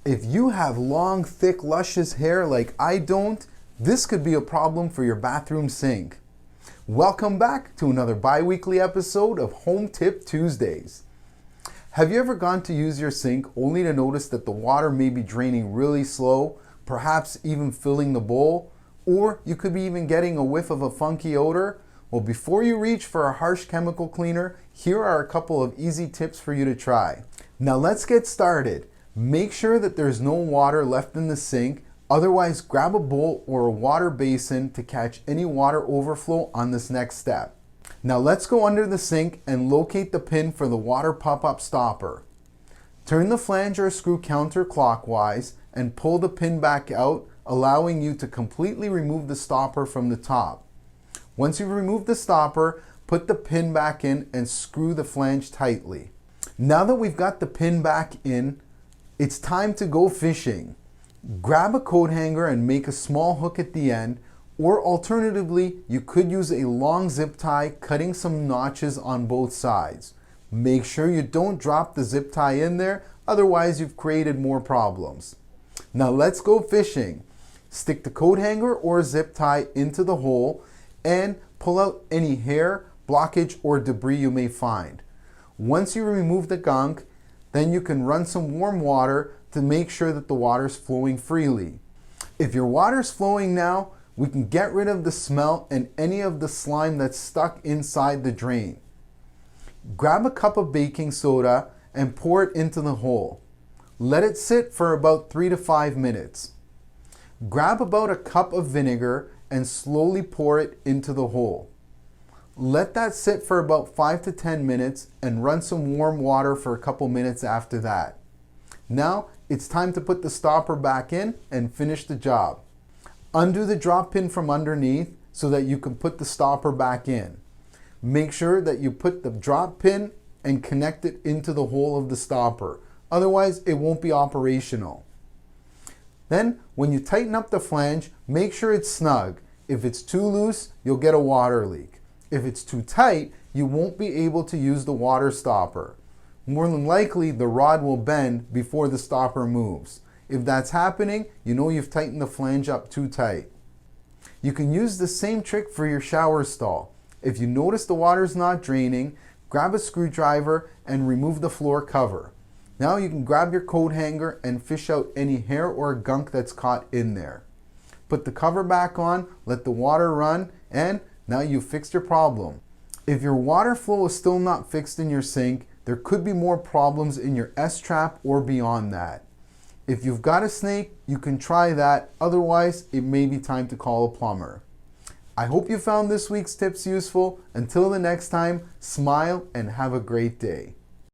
If you have long, thick, luscious hair like I don't, this could be a problem for your bathroom sink. Welcome back to another bi-weekly episode of Home Tip Tuesdays. Have you ever gone to use your sink only to notice that the water may be draining really slow, perhaps even filling the bowl? Or you could be even getting a whiff of a funky odor? Well, before you reach for a harsh chemical cleaner, here are a couple of easy tips for you to try. Now let's get started. Make sure that there's no water left in the sink. Otherwise, grab a bowl or a water basin to catch any water overflow on this next step. Now let's go under the sink and locate the pin for the water pop-up stopper. Turn the flange or screw counterclockwise and pull the pin back out, allowing you to completely remove the stopper from the top. Once you've removed the stopper, put the pin back in and screw the flange tightly. Now that we've got the pin back in, it's time to go fishing. Grab a coat hanger and make a small hook at the end, or alternatively, you could use a long zip tie, cutting some notches on both sides. Make sure you don't drop the zip tie in there, otherwise you've created more problems. Now let's go fishing. Stick the coat hanger or zip tie into the hole and pull out any hair, blockage, or debris you may find. Once you remove the gunk, then you can run some warm water to make sure that the water's flowing freely. If your water's flowing now, we can get rid of the smell and any of the slime that's stuck inside the drain. Grab a cup of baking soda and pour it into the hole. Let it sit for about 3 to 5 minutes. Grab about a cup of vinegar and slowly pour it into the hole. Let that sit for about 5 to 10 minutes and run some warm water for a couple minutes after that. Now it's time to put the stopper back in and finish the job. Undo the drop pin from underneath so that you can put the stopper back in. Make sure that you put the drop pin and connect it into the hole of the stopper. Otherwise, it won't be operational. Then, when you tighten up the flange, make sure it's snug. If it's too loose, you'll get a water leak. If it's too tight, you won't be able to use the water stopper. More than likely, the rod will bend before the stopper moves. If that's happening, you know you've tightened the flange up too tight. You can use the same trick for your shower stall. If you notice the water's not draining, grab a screwdriver and remove the floor cover. Now you can grab your coat hanger and fish out any hair or gunk that's caught in there. Put the cover back on, let the water run, and now you've fixed your problem. If your water flow is still not fixed in your sink, there could be more problems in your S-trap or beyond that. If you've got a snake, you can try that. Otherwise, it may be time to call a plumber. I hope you found this week's tips useful. Until the next time, smile and have a great day.